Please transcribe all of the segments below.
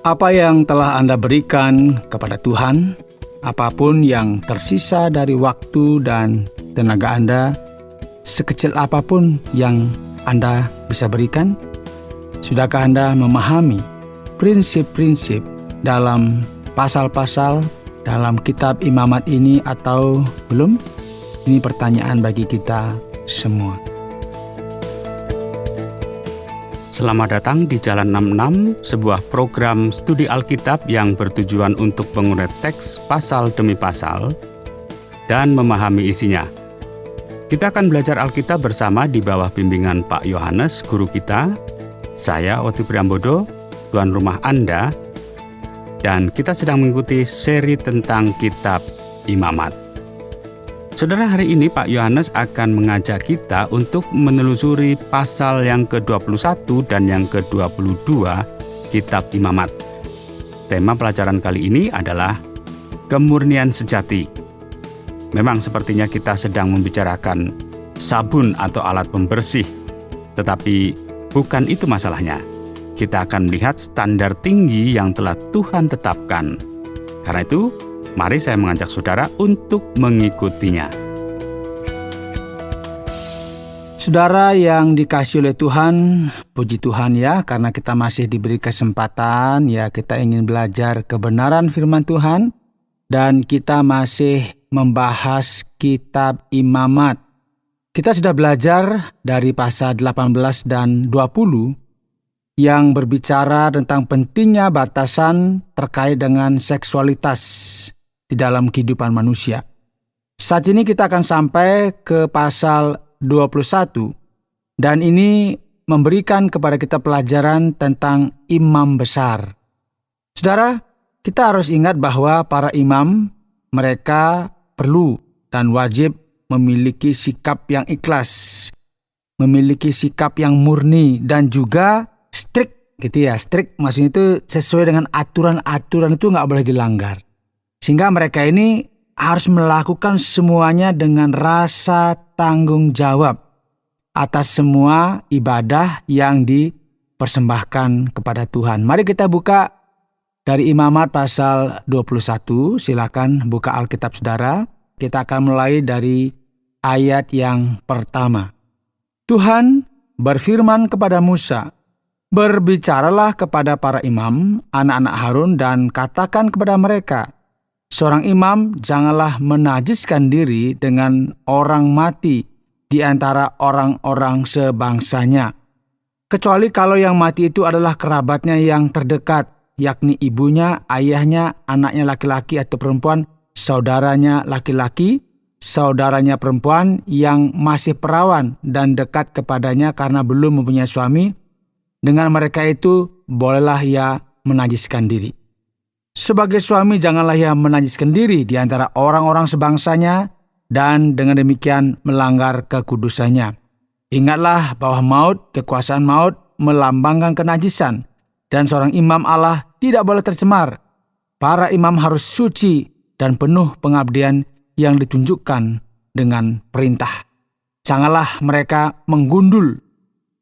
Apa yang telah Anda berikan kepada Tuhan, apapun yang tersisa dari waktu dan tenaga Anda, sekecil apapun yang Anda bisa berikan, sudahkah Anda memahami prinsip-prinsip dalam pasal-pasal dalam kitab Imamat ini atau belum? Ini pertanyaan bagi kita semua. Selamat datang di Jalan 66, sebuah program studi Alkitab yang bertujuan untuk mengurai teks pasal demi pasal dan memahami isinya. Kita akan belajar Alkitab bersama di bawah bimbingan Pak Yohanes, guru kita, saya Oti Priambodo, tuan rumah Anda, dan kita sedang mengikuti seri tentang kitab Imamat. Saudara, hari ini Pak Yohanes akan mengajak kita untuk menelusuri pasal yang ke-21 dan yang ke-22 kitab Imamat. Tema pelajaran kali ini adalah kemurnian sejati. Memang sepertinya kita sedang membicarakan sabun atau alat pembersih, tetapi bukan itu masalahnya. Kita akan melihat standar tinggi yang telah Tuhan tetapkan. Karena itu, mari saya mengajak saudara untuk mengikutinya. Saudara yang dikasihi oleh Tuhan, puji Tuhan ya, karena kita masih diberi kesempatan ya, kita ingin belajar kebenaran firman Tuhan dan kita masih membahas kitab Imamat. Kita sudah belajar dari pasal 18 dan 20 yang berbicara tentang pentingnya batasan terkait dengan seksualitas di dalam kehidupan manusia. Saat ini kita akan sampai ke pasal 21 dan ini memberikan kepada kita pelajaran tentang imam besar. Saudara, kita harus ingat bahwa para imam mereka perlu dan wajib memiliki sikap yang ikhlas, memiliki sikap yang murni dan juga strict gitu ya. Strict maksudnya itu sesuai dengan aturan-aturan, itu nggak boleh dilanggar. Sehingga mereka ini harus melakukan semuanya dengan rasa tanggung jawab atas semua ibadah yang dipersembahkan kepada Tuhan. Mari kita buka dari Imamat pasal 21. Silakan buka Alkitab saudara. Kita akan mulai dari ayat yang pertama. Tuhan berfirman kepada Musa, "Berbicaralah kepada para imam, anak-anak Harun, dan katakan kepada mereka, seorang imam janganlah menajiskan diri dengan orang mati di antara orang-orang sebangsanya, kecuali kalau yang mati itu adalah kerabatnya yang terdekat, yakni ibunya, ayahnya, anaknya laki-laki atau perempuan, saudaranya laki-laki, saudaranya perempuan yang masih perawan dan dekat kepadanya karena belum mempunyai suami. Dengan mereka itu bolehlah ia menajiskan diri. Sebagai suami janganlah ia menajiskan diri di antara orang-orang sebangsanya dan dengan demikian melanggar kekudusannya. Ingatlah bahwa maut, kekuasaan maut melambangkan kenajisan dan seorang imam Allah tidak boleh tercemar. Para imam harus suci dan penuh pengabdian yang ditunjukkan dengan perintah. Janganlah mereka menggundul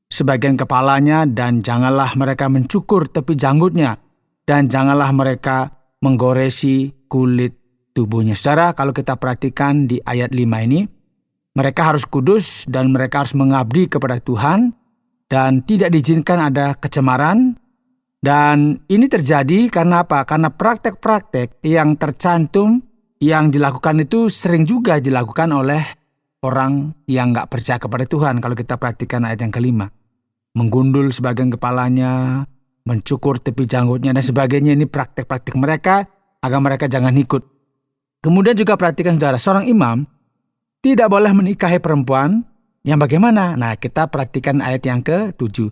sebagian kepalanya dan janganlah mereka mencukur tepi janggutnya dan janganlah mereka menggoresi kulit tubuhnya. Saudara, kalau kita perhatikan di ayat 5 ini, mereka harus kudus dan mereka harus mengabdi kepada Tuhan dan tidak diizinkan ada kecemaran. Dan ini terjadi karena apa? Karena praktek-praktek yang tercantum yang dilakukan itu sering juga dilakukan oleh orang yang gak percaya kepada Tuhan. Kalau kita perhatikan ayat yang kelima, menggundul sebagian kepalanya, mencukur tepi janggutnya dan sebagainya, ini praktek-praktek mereka agar mereka jangan ikut. Kemudian juga perhatikan saudara, seorang imam tidak boleh menikahi perempuan yang bagaimana? Nah, kita perhatikan ayat yang ke-7.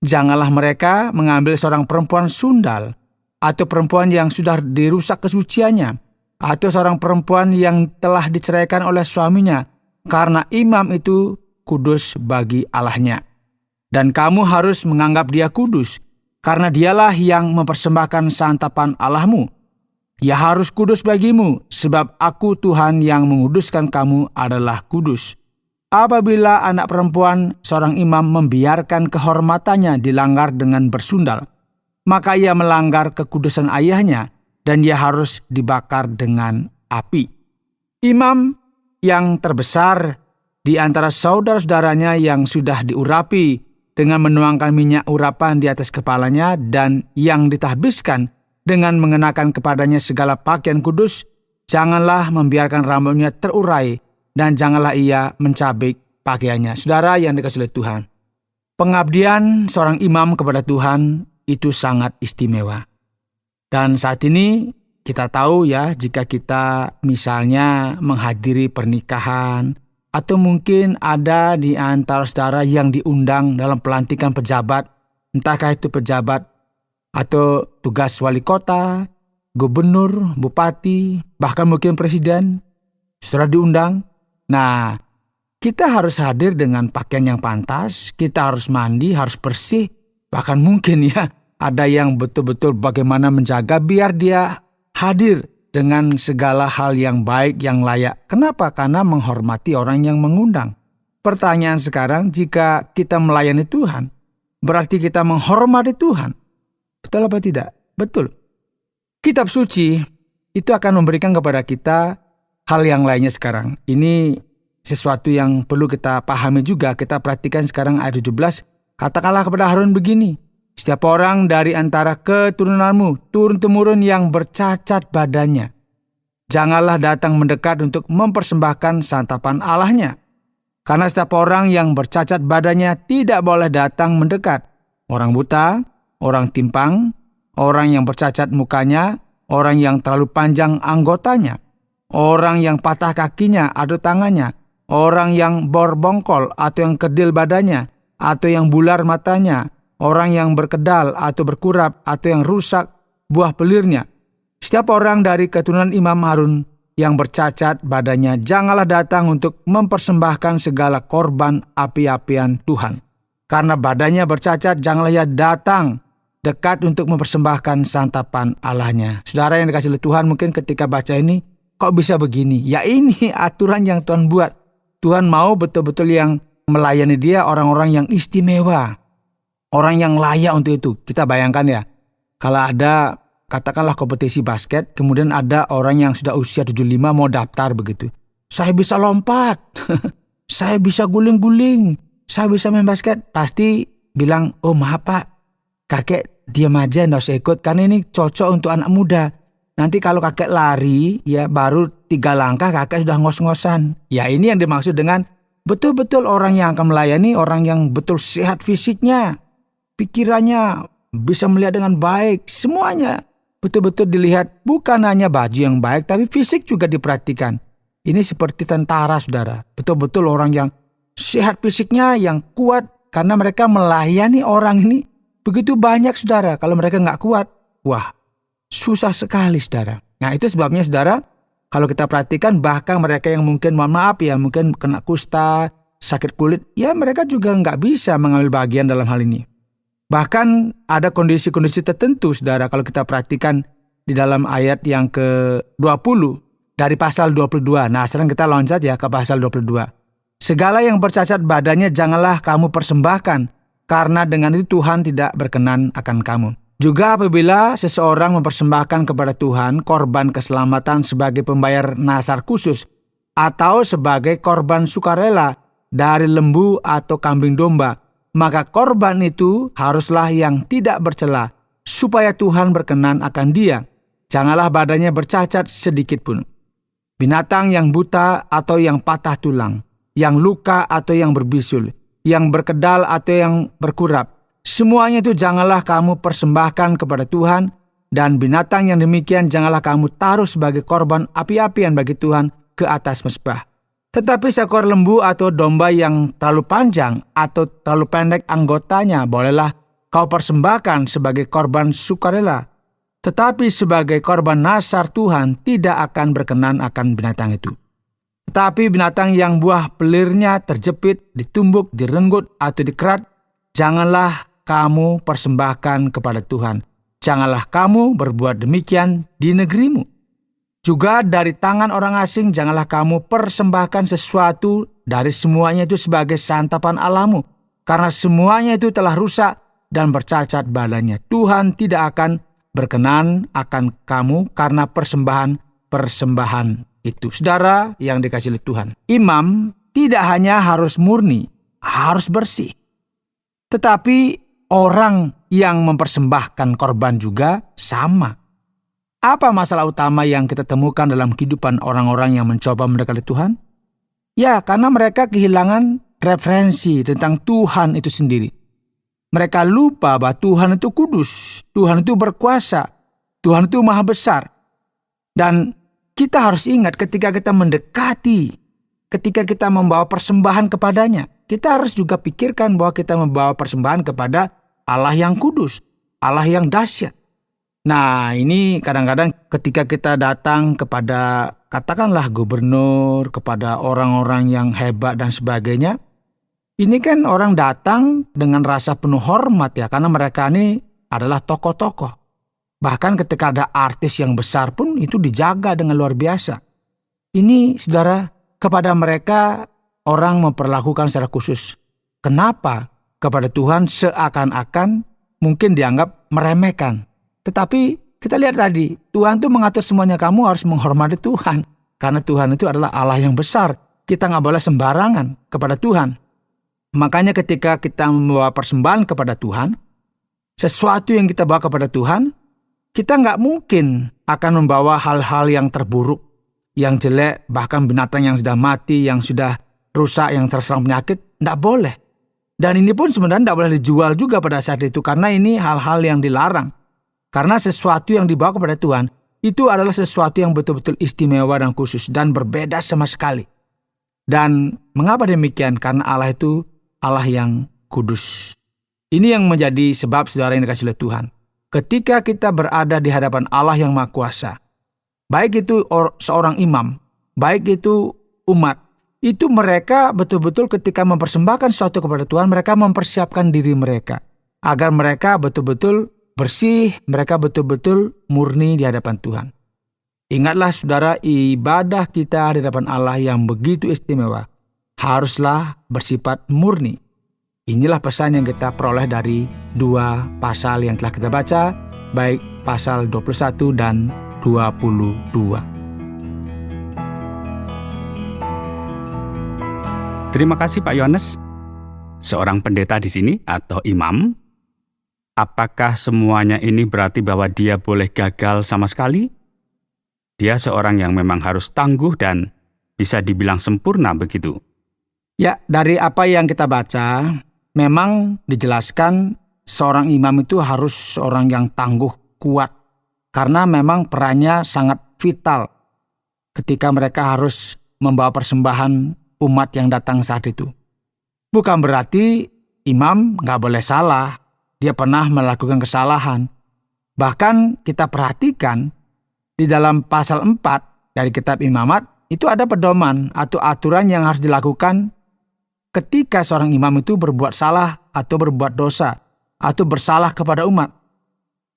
Janganlah mereka mengambil seorang perempuan sundal atau perempuan yang sudah dirusak kesuciannya atau seorang perempuan yang telah diceraikan oleh suaminya, karena imam itu kudus bagi Allahnya. Dan kamu harus menganggap dia kudus, karena dialah yang mempersembahkan santapan Allahmu. Ia harus kudus bagimu, sebab aku Tuhan yang menguduskan kamu adalah kudus. Apabila anak perempuan seorang imam membiarkan kehormatannya dilanggar dengan bersundal, maka ia melanggar kekudusan ayahnya dan ia harus dibakar dengan api. Imam yang terbesar di antara saudara-saudaranya yang sudah diurapi dengan menuangkan minyak urapan di atas kepalanya dan yang ditahbiskan dengan mengenakan kepadanya segala pakaian kudus, janganlah membiarkan rambutnya terurai dan janganlah ia mencabik pakaiannya. Saudara yang dikasihi oleh Tuhan, pengabdian seorang imam kepada Tuhan itu sangat istimewa. Dan saat ini kita tahu ya, jika kita misalnya menghadiri pernikahan atau mungkin ada di antara saudara yang diundang dalam pelantikan pejabat, entahkah itu pejabat atau tugas wali kota, gubernur, bupati, bahkan mungkin presiden, saudara diundang. Nah, kita harus hadir dengan pakaian yang pantas, kita harus mandi, harus bersih, bahkan mungkin ya ada yang betul-betul bagaimana menjaga biar dia hadir dengan segala hal yang baik, yang layak. Kenapa? Karena menghormati orang yang mengundang. Pertanyaan sekarang, jika kita melayani Tuhan, berarti kita menghormati Tuhan. Betul apa tidak? Betul. Kitab suci itu akan memberikan kepada kita hal yang lainnya sekarang. Ini sesuatu yang perlu kita pahami juga. Kita perhatikan sekarang ayat 17. Katakanlah kepada Harun begini, setiap orang dari antara keturunanmu, turun-temurun yang bercacat badannya, janganlah datang mendekat untuk mempersembahkan santapan Allahnya. Karena setiap orang yang bercacat badannya tidak boleh datang mendekat. Orang buta, orang timpang, orang yang bercacat mukanya, orang yang terlalu panjang anggotanya, orang yang patah kakinya atau tangannya, orang yang berbongkol atau yang kedil badannya, atau yang bular matanya, orang yang berkedal atau berkurap atau yang rusak buah pelirnya. Setiap orang dari keturunan Imam Harun yang bercacat badannya janganlah datang untuk mempersembahkan segala korban api-apian Tuhan. Karena badannya bercacat, janganlah ia datang dekat untuk mempersembahkan santapan Allahnya. Saudara yang dikasihi oleh Tuhan, mungkin ketika baca ini, kok bisa begini? Ya ini aturan yang Tuhan buat. Tuhan mau betul-betul yang melayani dia orang-orang yang istimewa. Orang yang layak untuk itu. Kita bayangkan ya, kalau ada katakanlah kompetisi basket, kemudian ada orang yang sudah usia 75 mau daftar begitu. Saya bisa lompat, saya bisa guling-guling, saya bisa main basket. Pasti bilang, oh maaf Pak, kakek diam aja, nggak usah ikut, karena ini cocok untuk anak muda. Nanti kalau kakek lari, ya baru 3 langkah kakek sudah ngos-ngosan. Ya ini yang dimaksud dengan betul-betul orang yang akan melayani, orang yang betul sehat fisiknya, pikirannya bisa melihat dengan baik, semuanya betul-betul dilihat, bukan hanya baju yang baik, tapi fisik juga diperhatikan. Ini seperti tentara, saudara. Betul-betul orang yang sehat fisiknya, yang kuat, karena mereka melayani orang ini begitu banyak, saudara. Kalau mereka nggak kuat, wah, susah sekali, saudara. Nah, itu sebabnya, saudara, kalau kita perhatikan, bahkan mereka yang mungkin, mohon maaf ya, mungkin kena kusta, sakit kulit, ya mereka juga nggak bisa mengambil bagian dalam hal ini. Bahkan ada kondisi-kondisi tertentu, saudara, kalau kita perhatikan di dalam ayat yang ke-20 dari pasal 22. Nah, sekarang kita loncat ya ke pasal 22. Segala yang bercacat badannya janganlah kamu persembahkan, karena dengan itu Tuhan tidak berkenan akan kamu. Juga apabila seseorang mempersembahkan kepada Tuhan korban keselamatan sebagai pembayar nasar khusus, atau sebagai korban sukarela dari lembu atau kambing domba, maka korban itu haruslah yang tidak bercela, supaya Tuhan berkenan akan dia. Janganlah badannya bercacat sedikit pun. Binatang yang buta atau yang patah tulang, yang luka atau yang berbisul, yang berkedal atau yang berkurap, semuanya itu janganlah kamu persembahkan kepada Tuhan, dan binatang yang demikian janganlah kamu taruh sebagai korban api-apian bagi Tuhan ke atas mezbah. Tetapi seekor lembu atau domba yang terlalu panjang atau terlalu pendek anggotanya bolehlah kau persembahkan sebagai korban sukarela. Tetapi sebagai korban nasar Tuhan tidak akan berkenan akan binatang itu. Tetapi binatang yang buah pelirnya terjepit, ditumbuk, direnggut atau dikerat, janganlah kamu persembahkan kepada Tuhan. Janganlah kamu berbuat demikian di negerimu. Juga dari tangan orang asing janganlah kamu persembahkan sesuatu dari semuanya itu sebagai santapan Allahmu, karena semuanya itu telah rusak dan bercacat badannya. Tuhan tidak akan berkenan akan kamu karena persembahan itu. Saudara yang dikasihi oleh Tuhan, imam tidak hanya harus murni, harus bersih. Tetapi orang yang mempersembahkan korban juga sama. Apa masalah utama yang kita temukan dalam kehidupan orang-orang yang mencoba mendekati Tuhan? Ya, karena mereka kehilangan referensi tentang Tuhan itu sendiri. Mereka lupa bahwa Tuhan itu kudus, Tuhan itu berkuasa, Tuhan itu maha besar. Dan kita harus ingat ketika kita mendekati, ketika kita membawa persembahan kepadanya, kita harus juga pikirkan bahwa kita membawa persembahan kepada Allah yang kudus, Allah yang dahsyat. Nah, ini kadang-kadang ketika kita datang kepada katakanlah gubernur, kepada orang-orang yang hebat dan sebagainya, ini kan orang datang dengan rasa penuh hormat ya, karena mereka ini adalah tokoh-tokoh. Bahkan ketika ada artis yang besar pun itu dijaga dengan luar biasa. Ini saudara, kepada mereka orang memperlakukan secara khusus. Kenapa? Kepada Tuhan seakan-akan mungkin dianggap meremehkan. Tetapi kita lihat tadi, Tuhan itu mengatur semuanya, kamu harus menghormati Tuhan. Karena Tuhan itu adalah Allah yang besar. Kita nggak boleh sembarangan kepada Tuhan. Makanya ketika kita membawa persembahan kepada Tuhan, sesuatu yang kita bawa kepada Tuhan, kita nggak mungkin akan membawa hal-hal yang terburuk, yang jelek, bahkan binatang yang sudah mati, yang sudah rusak, yang terserang penyakit, nggak boleh. Dan ini pun sebenarnya nggak boleh dijual juga pada saat itu, karena ini hal-hal yang dilarang. Karena sesuatu yang dibawa kepada Tuhan, itu adalah sesuatu yang betul-betul istimewa dan khusus, dan berbeda sama sekali. Dan mengapa demikian? Karena Allah itu Allah yang kudus. Ini yang menjadi sebab saudara yang dikasihi oleh Tuhan. Ketika kita berada di hadapan Allah yang Maha Kuasa, baik itu seorang imam, baik itu umat, itu mereka betul-betul ketika mempersembahkan sesuatu kepada Tuhan, mereka mempersiapkan diri mereka agar mereka betul-betul bersih, mereka betul-betul murni di hadapan Tuhan. Ingatlah saudara, ibadah kita di hadapan Allah yang begitu istimewa haruslah bersifat murni. Inilah pesan yang kita peroleh dari 2 pasal yang telah kita baca, baik pasal 21 dan 22. Terima kasih Pak Yohanes. Seorang pendeta di sini atau imam, apakah semuanya ini berarti bahwa dia boleh gagal sama sekali? Dia seorang yang memang harus tangguh dan bisa dibilang sempurna begitu. Ya, dari apa yang kita baca, memang dijelaskan seorang imam itu harus seorang yang tangguh, kuat. Karena memang perannya sangat vital ketika mereka harus membawa persembahan umat yang datang saat itu. Bukan berarti imam nggak boleh salah. Dia pernah melakukan kesalahan. Bahkan kita perhatikan di dalam pasal 4 dari kitab Imamat, itu ada pedoman atau aturan yang harus dilakukan ketika seorang imam itu berbuat salah atau berbuat dosa atau bersalah kepada umat.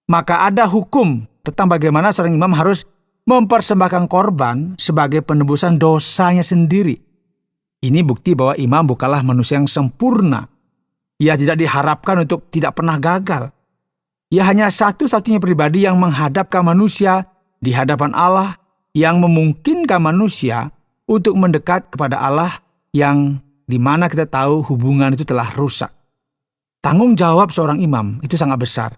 Maka ada hukum tentang bagaimana seorang imam harus mempersembahkan korban sebagai penebusan dosanya sendiri. Ini bukti bahwa imam bukanlah manusia yang sempurna. Ia tidak diharapkan untuk tidak pernah gagal. Ia hanya satu-satunya pribadi yang menghadapkan manusia di hadapan Allah, yang memungkinkan manusia untuk mendekat kepada Allah yang di mana kita tahu hubungan itu telah rusak. Tanggung jawab seorang imam itu sangat besar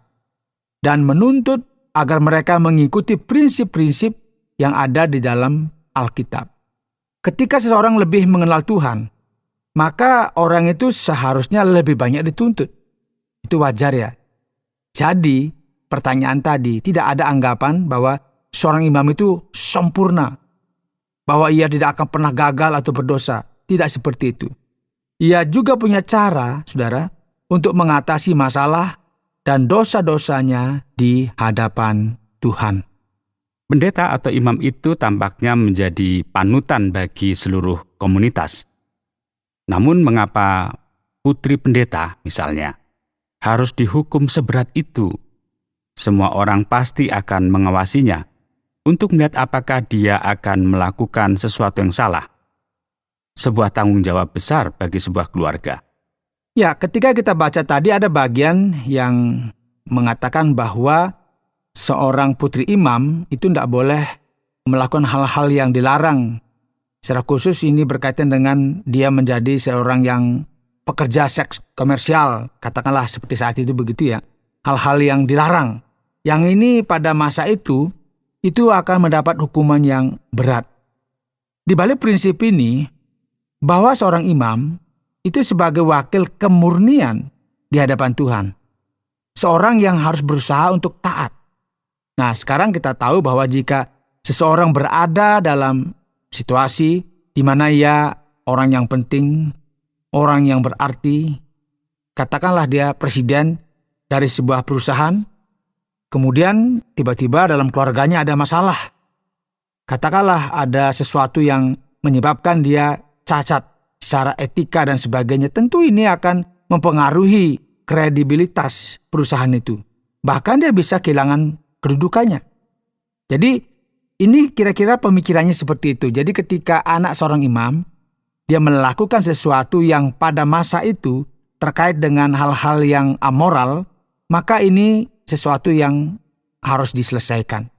dan menuntut agar mereka mengikuti prinsip-prinsip yang ada di dalam Alkitab. Ketika seseorang lebih mengenal Tuhan, maka orang itu seharusnya lebih banyak dituntut. Itu wajar ya. Jadi, pertanyaan tadi, tidak ada anggapan bahwa seorang imam itu sempurna, bahwa ia tidak akan pernah gagal atau berdosa. Tidak seperti itu. Ia juga punya cara, saudara, untuk mengatasi masalah dan dosa-dosanya di hadapan Tuhan. Pendeta atau imam itu tampaknya menjadi panutan bagi seluruh komunitas. Namun mengapa putri pendeta misalnya harus dihukum seberat itu? Semua orang pasti akan mengawasinya untuk melihat apakah dia akan melakukan sesuatu yang salah. Sebuah tanggung jawab besar bagi sebuah keluarga. Ya, ketika kita baca tadi ada bagian yang mengatakan bahwa seorang putri imam itu tidak boleh melakukan hal-hal yang dilarang. Secara khusus ini berkaitan dengan dia menjadi seorang yang pekerja seks komersial, katakanlah seperti saat itu begitu ya. Hal-hal yang dilarang. Yang ini pada masa itu akan mendapat hukuman yang berat. Di balik prinsip ini, bahwa seorang imam itu sebagai wakil kemurnian di hadapan Tuhan. Seorang yang harus berusaha untuk taat. Nah, sekarang kita tahu bahwa jika seseorang berada dalam situasi di mana ia orang yang penting, orang yang berarti, katakanlah dia presiden dari sebuah perusahaan, kemudian tiba-tiba dalam keluarganya ada masalah. Katakanlah ada sesuatu yang menyebabkan dia cacat secara etika dan sebagainya, tentu ini akan mempengaruhi kredibilitas perusahaan itu. Bahkan dia bisa kehilangan kedudukannya. Jadi ini kira-kira pemikirannya seperti itu. Jadi ketika anak seorang imam, dia melakukan sesuatu yang pada masa itu terkait dengan hal-hal yang amoral, maka ini sesuatu yang harus diselesaikan.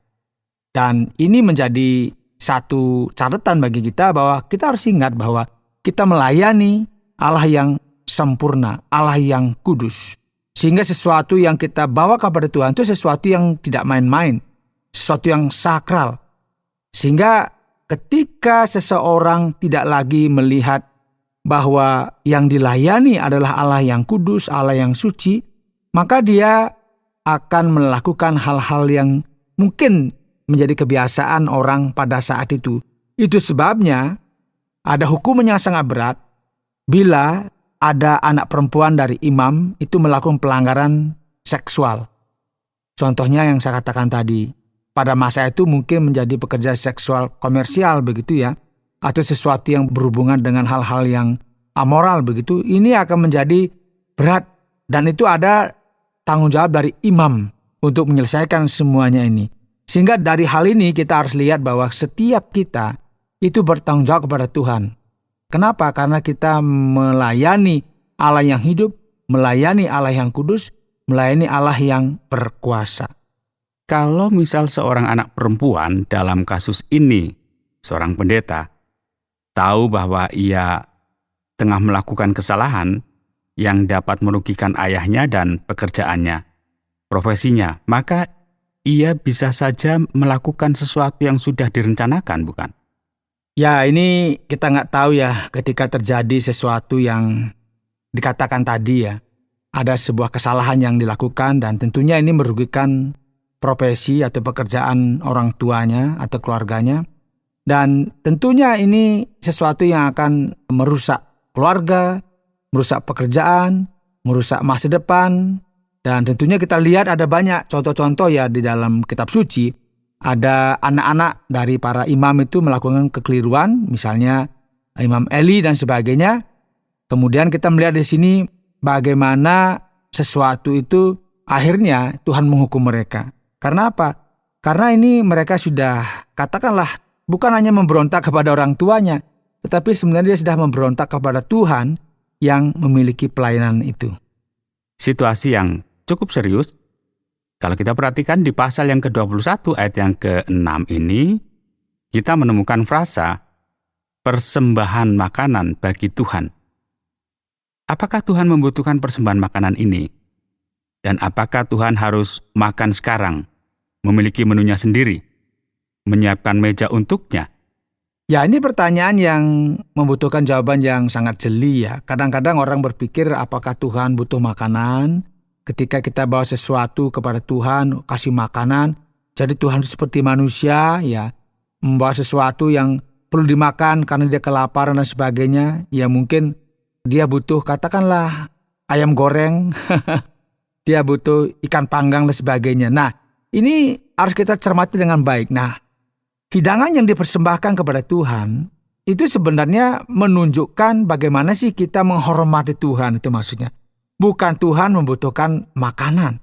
Dan ini menjadi satu catatan bagi kita bahwa kita harus ingat bahwa kita melayani Allah yang sempurna, Allah yang kudus. Sehingga sesuatu yang kita bawa kepada Tuhan itu sesuatu yang tidak main-main, sesuatu yang sakral. Sehingga ketika seseorang tidak lagi melihat bahwa yang dilayani adalah Allah yang kudus, Allah yang suci, maka dia akan melakukan hal-hal yang mungkin menjadi kebiasaan orang pada saat itu. Itu sebabnya ada hukuman yang sangat berat bila ada anak perempuan dari imam itu melakukan pelanggaran seksual. Contohnya yang saya katakan tadi, pada masa itu mungkin menjadi pekerja seksual komersial begitu ya, atau sesuatu yang berhubungan dengan hal-hal yang amoral begitu, ini akan menjadi berat dan itu ada tanggung jawab dari imam untuk menyelesaikan semuanya ini. Sehingga dari hal ini kita harus lihat bahwa setiap kita itu bertanggung jawab kepada Tuhan. Kenapa? Karena kita melayani Allah yang hidup, melayani Allah yang kudus, melayani Allah yang berkuasa. Kalau misal seorang anak perempuan dalam kasus ini, seorang pendeta, tahu bahwa ia tengah melakukan kesalahan yang dapat merugikan ayahnya dan pekerjaannya, profesinya, maka ia bisa saja melakukan sesuatu yang sudah direncanakan, bukan? Ya, ini kita nggak tahu ya ketika terjadi sesuatu yang dikatakan tadi ya. Ada sebuah kesalahan yang dilakukan dan tentunya ini merugikan profesi atau pekerjaan orang tuanya atau keluarganya. Dan tentunya ini sesuatu yang akan merusak keluarga, merusak pekerjaan, merusak masa depan. Dan tentunya kita lihat ada banyak contoh-contoh ya di dalam kitab suci. Ada anak-anak dari para imam itu melakukan kekeliruan, misalnya Imam Eli dan sebagainya. Kemudian kita melihat di sini bagaimana sesuatu itu akhirnya Tuhan menghukum mereka. Karena apa? Karena ini mereka sudah, katakanlah, bukan hanya memberontak kepada orang tuanya, tetapi sebenarnya dia sudah memberontak kepada Tuhan yang memiliki pelayanan itu. Situasi yang cukup serius. Kalau kita perhatikan di pasal yang ke-21 ayat yang ke-6 ini, kita menemukan frasa persembahan makanan bagi Tuhan. Apakah Tuhan membutuhkan persembahan makanan ini? Dan apakah Tuhan harus makan sekarang, memiliki menunya sendiri, menyiapkan meja untuknya? Ya, ini pertanyaan yang membutuhkan jawaban yang sangat jeli ya. Kadang-kadang orang berpikir apakah Tuhan butuh makanan? Ketika kita bawa sesuatu kepada Tuhan, kasih makanan, jadi Tuhan itu seperti manusia, ya, membawa sesuatu yang perlu dimakan karena dia kelaparan dan sebagainya, ya mungkin dia butuh, katakanlah, ayam goreng, dia butuh ikan panggang dan sebagainya. Nah, ini harus kita cermati dengan baik. Nah, hidangan yang dipersembahkan kepada Tuhan, itu sebenarnya menunjukkan bagaimana sih kita menghormati Tuhan, itu maksudnya. Bukan Tuhan membutuhkan makanan.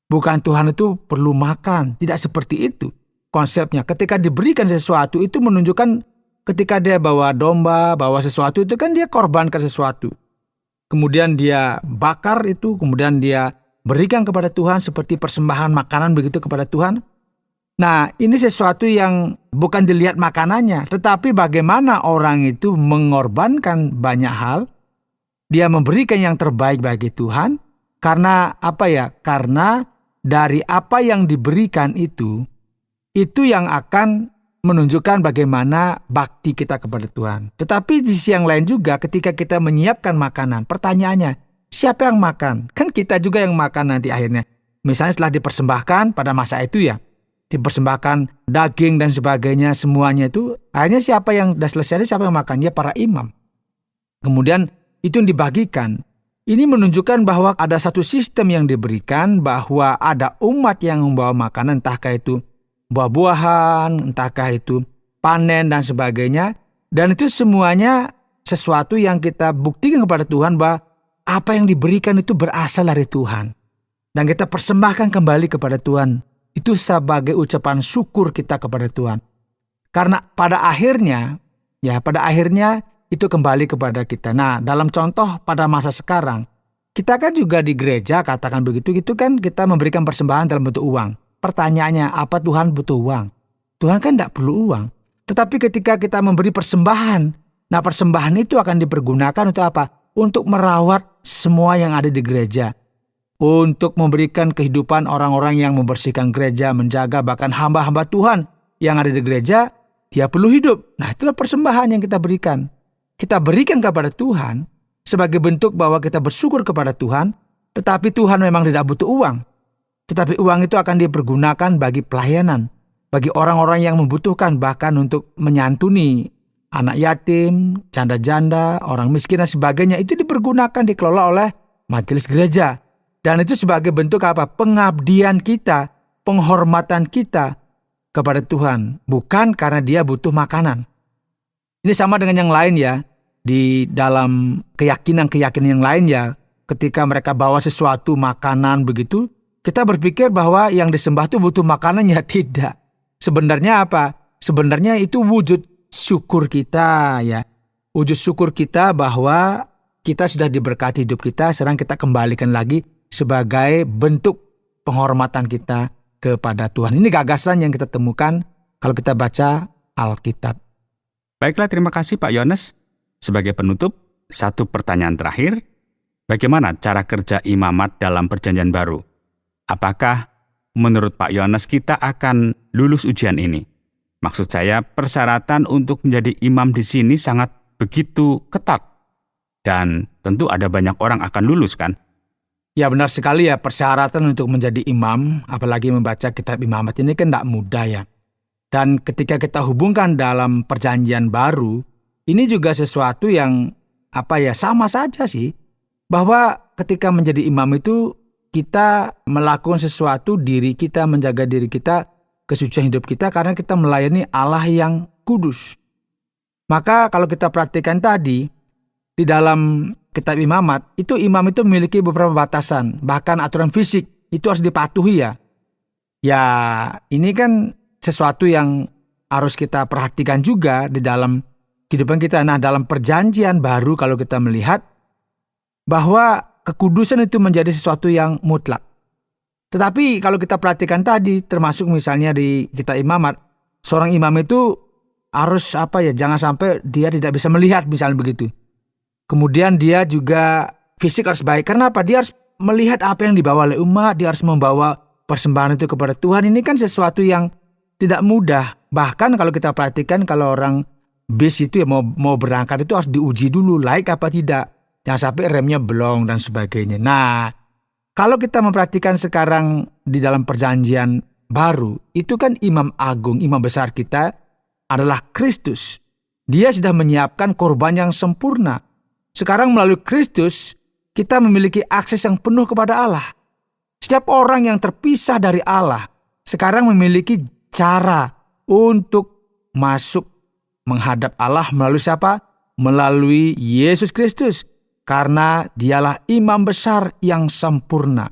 Bukan Tuhan itu perlu makan. Tidak seperti itu konsepnya. Ketika diberikan sesuatu itu menunjukkan ketika dia bawa domba, bawa sesuatu itu kan dia korbankan sesuatu. kemudian dia bakar itu, kemudian dia berikan kepada Tuhan seperti persembahan makanan begitu kepada Tuhan. Nah, ini sesuatu yang bukan dilihat makanannya, tetapi bagaimana orang itu mengorbankan banyak hal. Dia memberikan yang terbaik bagi Tuhan. Karena apa ya? Karena dari apa yang diberikan itu yang akan menunjukkan bagaimana bakti kita kepada Tuhan. Tetapi di sisi yang lain juga ketika kita menyiapkan makanan, pertanyaannya, siapa yang makan? Kan kita juga yang makan nanti akhirnya. Misalnya setelah dipersembahkan pada masa itu ya, dipersembahkan daging dan sebagainya, semuanya itu, akhirnya siapa yang sudah selesai, siapa yang makan? Ya para imam. Kemudian itu yang dibagikan. Ini menunjukkan bahwa ada satu sistem yang diberikan, bahwa ada umat yang membawa makanan, entahkah itu buah-buahan, entahkah itu panen dan sebagainya. Dan itu semuanya sesuatu yang kita buktikan kepada Tuhan bahwa apa yang diberikan itu berasal dari Tuhan. Dan kita persembahkan kembali kepada Tuhan. Itu sebagai ucapan syukur kita kepada Tuhan. Karena pada akhirnya itu kembali kepada kita. Nah, dalam contoh pada masa sekarang, kita kan juga di gereja katakan begitu, itu kan kita memberikan persembahan dalam bentuk uang. Pertanyaannya, apa Tuhan butuh uang? Tuhan kan tidak perlu uang. Tetapi ketika kita memberi persembahan, nah persembahan itu akan dipergunakan untuk apa? Untuk merawat semua yang ada di gereja. Untuk memberikan kehidupan orang-orang yang membersihkan gereja, menjaga bahkan hamba-hamba Tuhan yang ada di gereja, dia perlu hidup. Nah, itulah persembahan yang kita berikan. Kita berikan kepada Tuhan sebagai bentuk bahwa kita bersyukur kepada Tuhan, tetapi Tuhan memang tidak butuh uang. Tetapi uang itu akan dipergunakan bagi pelayanan, bagi orang-orang yang membutuhkan, bahkan untuk menyantuni anak yatim, janda-janda, orang miskin dan sebagainya. Itu dipergunakan, dikelola oleh majelis gereja. Dan itu sebagai bentuk apa? Pengabdian kita, penghormatan kita kepada Tuhan, bukan karena dia butuh makanan. Ini sama dengan yang lain ya. Di dalam keyakinan-keyakinan yang lain ya, ketika mereka bawa sesuatu makanan begitu, kita berpikir bahwa yang disembah itu butuh makanan, ya tidak. Sebenarnya apa? Sebenarnya itu wujud syukur kita ya. Wujud syukur kita bahwa kita sudah diberkati hidup kita, sekarang kita kembalikan lagi sebagai bentuk penghormatan kita kepada Tuhan. Ini gagasan yang kita temukan kalau kita baca Alkitab. Baiklah, terima kasih Pak Yones. Sebagai penutup, satu pertanyaan terakhir. Bagaimana cara kerja imamat dalam Perjanjian Baru? Apakah menurut Pak Yones kita akan lulus ujian ini? Maksud saya, persyaratan untuk menjadi imam di sini sangat begitu ketat. Dan tentu ada banyak orang akan lulus kan? Ya benar sekali ya, persyaratan untuk menjadi imam, apalagi membaca kitab imamat ini kan tidak mudah ya. Dan ketika kita hubungkan dalam Perjanjian Baru, ini juga sesuatu yang sama saja sih. Bahwa ketika menjadi imam itu kita melakukan sesuatu, diri kita, menjaga diri kita, kesucian hidup kita, karena kita melayani Allah yang kudus. Maka kalau kita perhatikan tadi, di dalam kitab imamat, itu imam itu memiliki beberapa batasan. Bahkan aturan fisik itu harus dipatuhi ya. Ya ini kan sesuatu yang harus kita perhatikan juga di dalam kehidupan kita. Nah, dalam Perjanjian Baru kalau kita melihat bahwa kekudusan itu menjadi sesuatu yang mutlak. Tetapi kalau kita perhatikan tadi, termasuk misalnya di kitab imamat, seorang imam itu harus jangan sampai dia tidak bisa melihat misalnya begitu. Kemudian dia juga fisik harus baik. Karena apa? Dia harus melihat apa yang dibawa oleh umat, dia harus membawa persembahan itu kepada Tuhan. Ini kan sesuatu yang tidak mudah. Bahkan kalau kita perhatikan, kalau orang bis itu ya mau berangkat itu harus diuji dulu layak apa tidak. Jangan sampai remnya belong dan sebagainya. Nah, kalau kita memperhatikan sekarang di dalam Perjanjian Baru, itu kan imam agung, imam besar kita adalah Kristus. Dia sudah menyiapkan korban yang sempurna. Sekarang melalui Kristus, kita memiliki akses yang penuh kepada Allah. Setiap orang yang terpisah dari Allah, sekarang memiliki cara untuk masuk menghadap Allah melalui siapa? Melalui Yesus Kristus. Karena dialah imam besar yang sempurna.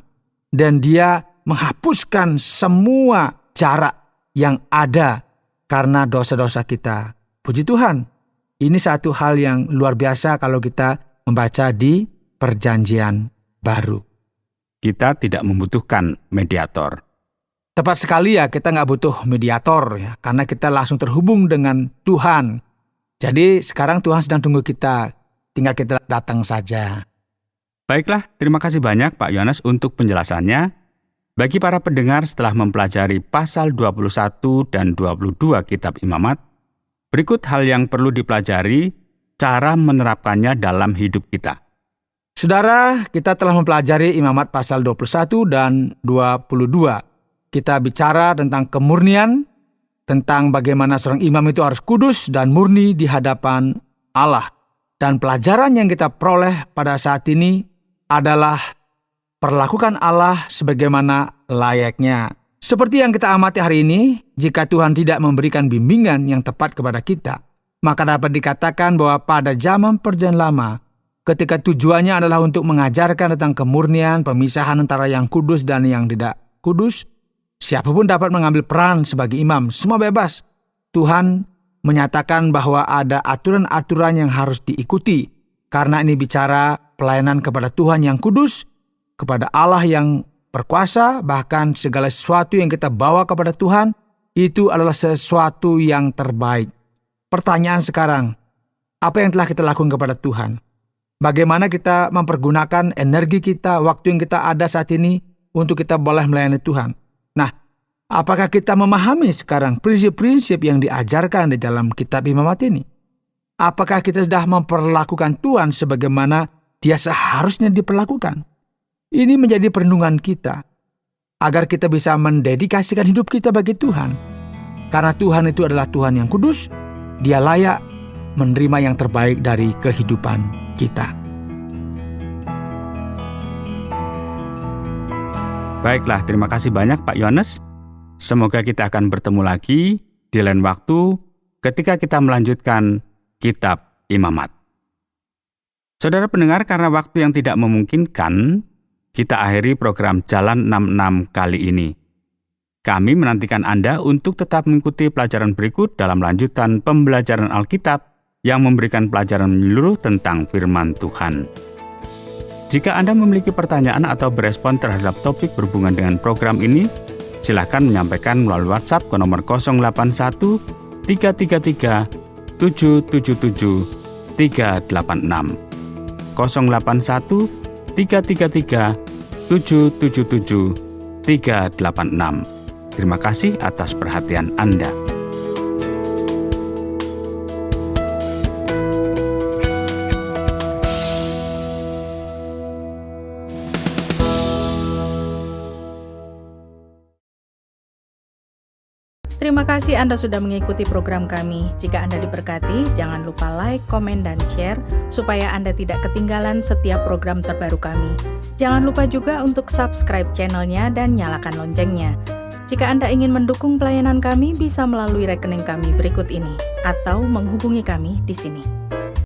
Dan dia menghapuskan semua jarak yang ada karena dosa-dosa kita. Puji Tuhan. Ini satu hal yang luar biasa kalau kita membaca di Perjanjian Baru. Kita tidak membutuhkan mediator. Tepat sekali ya, kita nggak butuh mediator ya, karena kita langsung terhubung dengan Tuhan. Jadi sekarang Tuhan sedang tunggu kita, tinggal kita datang saja. Baiklah, terima kasih banyak Pak Yohanes untuk penjelasannya. Bagi para pendengar setelah mempelajari pasal 21 dan 22 kitab Imamat, berikut hal yang perlu dipelajari, cara menerapkannya dalam hidup kita. Saudara, kita telah mempelajari Imamat pasal 21 dan 22. Kita bicara tentang kemurnian, tentang bagaimana seorang imam itu harus kudus dan murni di hadapan Allah. Dan pelajaran yang kita peroleh pada saat ini adalah perlakukan Allah sebagaimana layaknya. Seperti yang kita amati hari ini, jika Tuhan tidak memberikan bimbingan yang tepat kepada kita, maka dapat dikatakan bahwa pada zaman perjanjian lama, ketika tujuannya adalah untuk mengajarkan tentang kemurnian, pemisahan antara yang kudus dan yang tidak kudus, siapapun dapat mengambil peran sebagai imam, semua bebas. Tuhan menyatakan bahwa ada aturan-aturan yang harus diikuti, karena ini bicara pelayanan kepada Tuhan yang kudus, kepada Allah yang berkuasa, bahkan segala sesuatu yang kita bawa kepada Tuhan, itu adalah sesuatu yang terbaik. Pertanyaan sekarang, apa yang telah kita lakukan kepada Tuhan? Bagaimana kita mempergunakan energi kita, waktu yang kita ada saat ini, untuk kita boleh melayani Tuhan? Nah, apakah kita memahami sekarang prinsip-prinsip yang diajarkan di dalam kitab Imamat ini? Apakah kita sudah memperlakukan Tuhan sebagaimana Dia seharusnya diperlakukan? Ini menjadi perenungan kita, agar kita bisa mendedikasikan hidup kita bagi Tuhan. Karena Tuhan itu adalah Tuhan yang kudus, Dia layak menerima yang terbaik dari kehidupan kita. Baiklah, terima kasih banyak Pak Yohanes. Semoga kita akan bertemu lagi di lain waktu ketika kita melanjutkan kitab Imamat. Saudara pendengar, karena waktu yang tidak memungkinkan, kita akhiri program Jalan 66 kali ini. Kami menantikan Anda untuk tetap mengikuti pelajaran berikut dalam lanjutan pembelajaran Alkitab yang memberikan pelajaran menyeluruh tentang firman Tuhan. Jika Anda memiliki pertanyaan atau berespon terhadap topik berhubungan dengan program ini, silakan menyampaikan melalui WhatsApp ke nomor 081 333 777 386. 081 333 777 386. Terima kasih atas perhatian Anda. Terima kasih Anda sudah mengikuti program kami. Jika Anda diberkati, jangan lupa like, komen, dan share supaya Anda tidak ketinggalan setiap program terbaru kami. Jangan lupa juga untuk subscribe channelnya dan nyalakan loncengnya. Jika Anda ingin mendukung pelayanan kami, bisa melalui rekening kami berikut ini atau menghubungi kami di sini.